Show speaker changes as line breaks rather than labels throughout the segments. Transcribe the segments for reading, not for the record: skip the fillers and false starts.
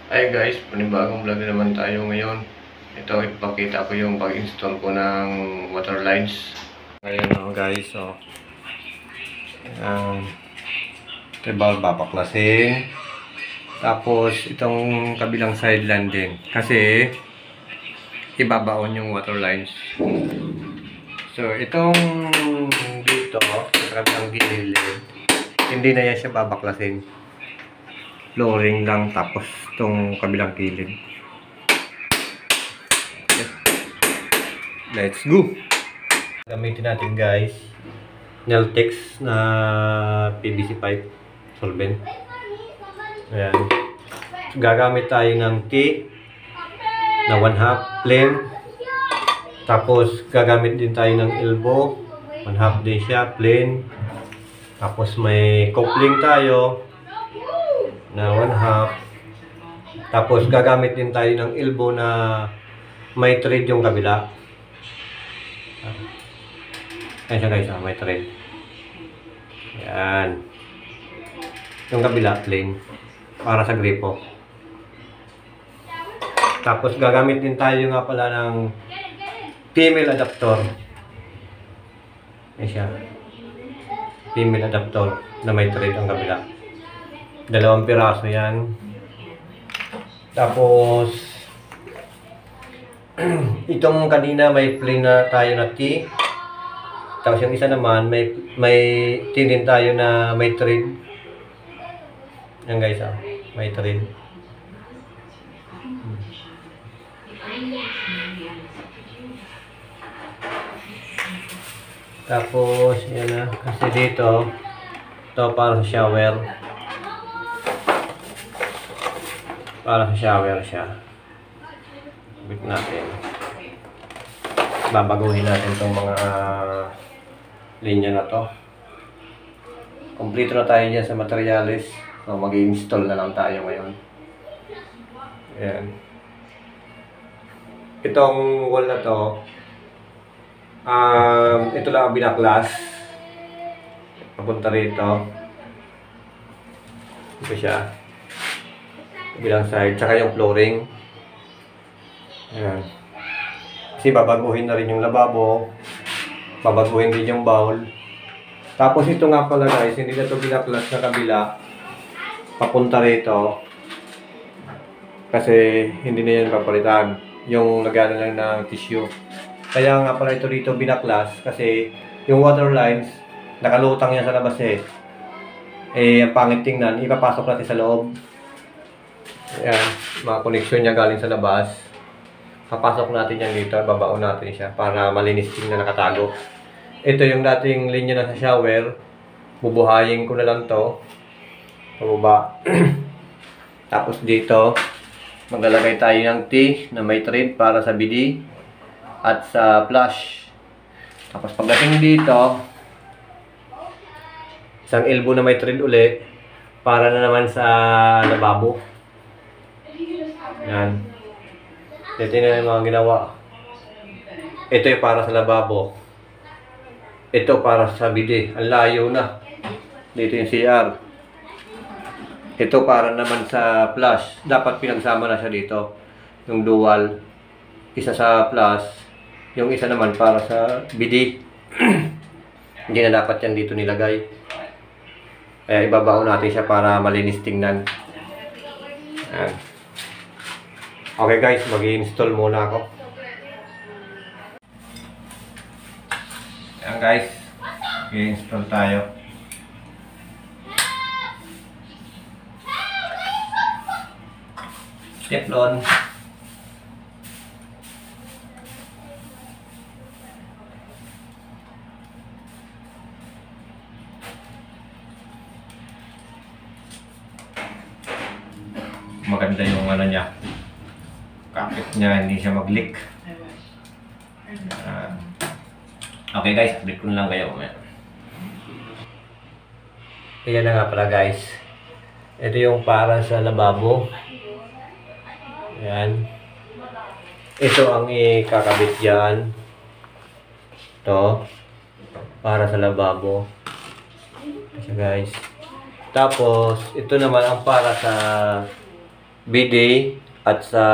Hi guys, panibagong vlog na naman tayo ngayon. Ito, ipakita ko yung pag-install ko ng water lines. Ngayon guys, ito yung bawal babaklasin. Tapos itong kabilang sideline din. Kasi ibabaon yung water lines. So itong dito, sa kabilang gilid, hindi na yan siya babaklasin. Flooring lang, tapos itong kabilang gilid. Let's go! Gamitin natin guys, Neltex na PVC pipe solvent. Ayan. Gagamit tayo ng T na 1/2 plain. Tapos gagamit din tayo ng elbow, 1/2 din siya, plain. Tapos may coupling tayo na 1/2. Tapos gagamit din tayo ng elbow na may thread yung kabila. Ayan siya guys, may thread. Ayan. Yung kabila plain para sa gripo. Tapos gagamit din tayo nga pala ng female adapter. Ayan siya. Female adapter na may thread ang kabila. 2 piraso yan. Tapos itong kanina may plain na tayo na T. Tapos yung isa naman may T din tayo na may thread. Yan guys, may thread. Tapos yan na, kasi dito ito para sa shower. Para sa shower siya. Bit natin. Babaguhin natin itong mga linya na to. Kompleto na tayo dyan sa materials. So mag-i-install na lang tayo ngayon. Ayan. Itong wall na to, ito lang ang binaklas. Papunta rito. Ito siya. Bilang side, tsaka yung flooring. Ayan. Kasi babaguhin na rin yung lababo, babaguhin din yung bowl. Tapos ito nga pala guys, hindi na ito binaklas na kabila papunta rito kasi hindi na yan papalitan, yung lagyan lang ng tissue. Kaya nga pala ito dito binaklas kasi yung water lines nakalutang yan sa labas ang pangit tingnan, ipapasok natin sa loob. Ayan, mga connection niya galing sa labas. Papasok natin yan dito, babaon natin siya para malinis tingnan, nakatago. Ito yung dating linya na sa shower. Bubuhayin ko na lang to pababa. Tapos dito maglalagay tayo ng T na may thread para sa BD at sa flush. Tapos pagdating dito, isang elbow na may thread uli para na naman sa lababo. Yan. Ito na yung mga ginawa. Ito yung para sa lababo. Ito para sa BD. Ang layo na. Dito yung CR. Ito para naman sa flush. Dapat pinagsama na siya dito. Yung dual. Isa sa flush. Yung isa naman para sa BD. Hindi na dapat yan dito nilagay. Kaya ibabaon natin siya para malinis tingnan. Ayan. Okay guys, mag-i-install muna ako. Ayan guys, mag-i-install tayo. Teflon. Maganda yung ano niya. Kapit niya, hindi siya mag-leak. Okay guys, update ko na lang kayo. Ayan na nga pala guys. Ito yung para sa lababo. Ayan. Ito ang ikakabit dyan. Ito. Para sa lababo. Kasi guys. Tapos, ito naman ang para sa bidet at sa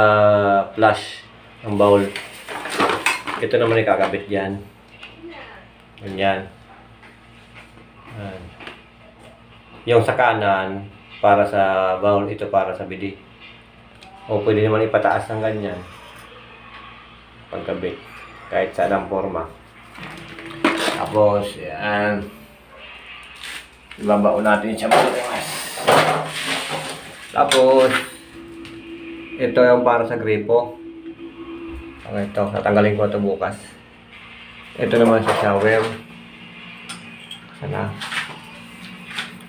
flush ang bowl. Ito naman ikakabit dyan. Ganyan. Yung sa kanan para sa bowl, ito para sa bidet. O pwede naman ipataas ng ganyan pagkabit kahit saan ang forma. Tapos yan, ibabaon natin siya bukas. Tapos ito yung para sa gripo. Okay, ito tatanggalin ko ito bukas. Ito naman sa shower. Sana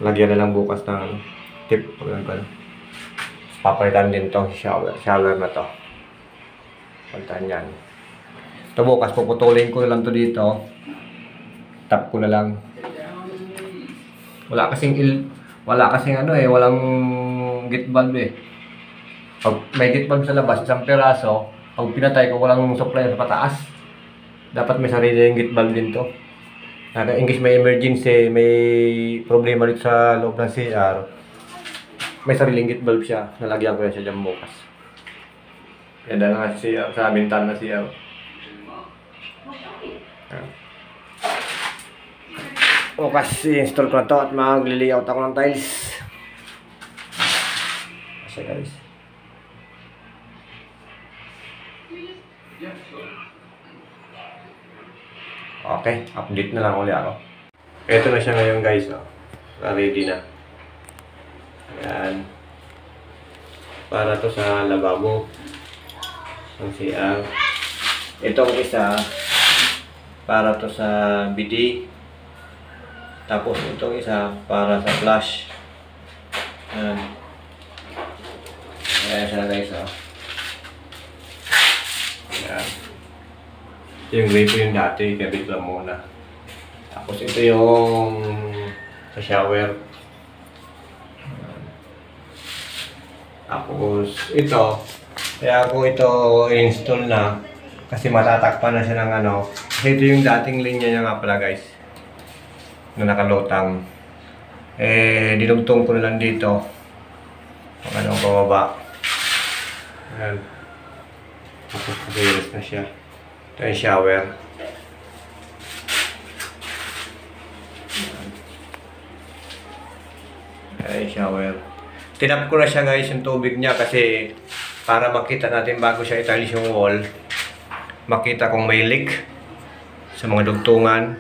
lagyan na lang bukas ng tip. Papalitan din to shower na to. Palitan yan. Ito bukas puputulin ko na lang to dito. Tap ko na lang. Wala kasing walang gate valve eh. Pag may gate valve sa labas, isang piraso, pag pinatay ko walang supply sa pataas. Dapat may sarili yung gate valve din to. In case may emergency, may problema dito sa loob ng CR, may sariling gate valve siya. Nalagyan ko yan siya dyan bukas. Kaya dahil nga siya sa bintana na CR. Bukas i-install ko na to at mag-layout ako ng tiles. Kasi guys. Okay, update na lang ulit ako. Ito na siya ngayon guys. Oh. Ready na. Ayan. Para to sa lababo. Ang CR. Itong isa para to sa bidet. Tapos itong isa para sa flush. Ayan. Ayan siya guys. Oh. Ayan. Ito yung gripo yung dati, kabit lang muna. Tapos ito yung sa shower. Tapos ito, kaya ko ito install na kasi matatakpan na siya ng ano. Kasi ito yung dating linya niya nga pala guys, na nakalutang. Dinugtong ko na lang dito kung anong pababa. Ayan. Tapos nag-iris na siya. Ito yung shower. Ayan yung shower. Tinap ko na siya guys yung tubig niya kasi para makita natin bago siya italis yung wall. Makita kung may leak sa mga dugtungan.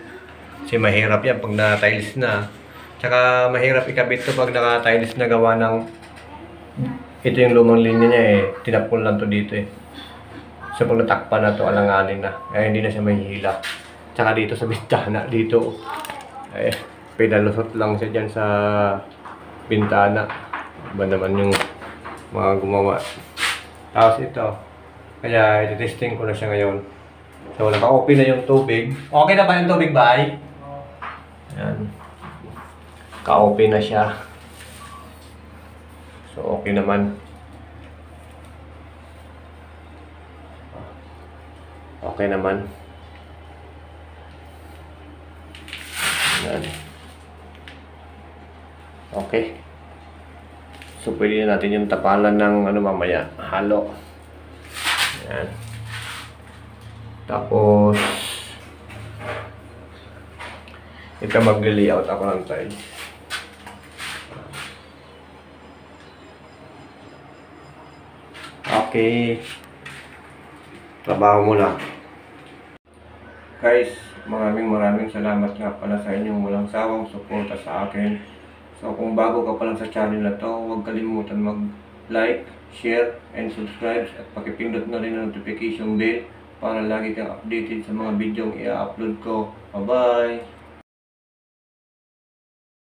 Kasi mahirap yan pag na-tiles na. Tsaka mahirap ikabit to pag naka-tiles na gawa ng... Ito yung lumang linya niya eh. Tinap ko lang to dito eh. So pag natakpan na to, alanganin na. Hindi na siya mahihila. Tsaka dito sa bintana, dito. Pinalusot lang siya dyan sa bintana. Iba naman yung mga gumawa. Tapos ito. Kaya iti-testing ko na siya ngayon. So naka-open na yung tubig. Okay na ba yung tubig, bay? Ayan. Ka-open na siya. So okay naman. Okay naman. Ayan. Okay. So pwede na natin yung tapalan ng ano mamaya, halo. Ayan. Tapos ito mag-layout ako ng tiles. Okay. Trabaho muna. Guys, maraming salamat nga pala sa inyong walang sawang suporta sa akin. So kung bago ka pa lang sa channel na to, huwag kalimutan mag-like, share, and subscribe at pakipindot na rin ang notification bell para lagi kang updated sa mga video i-upload ko. Bye-bye!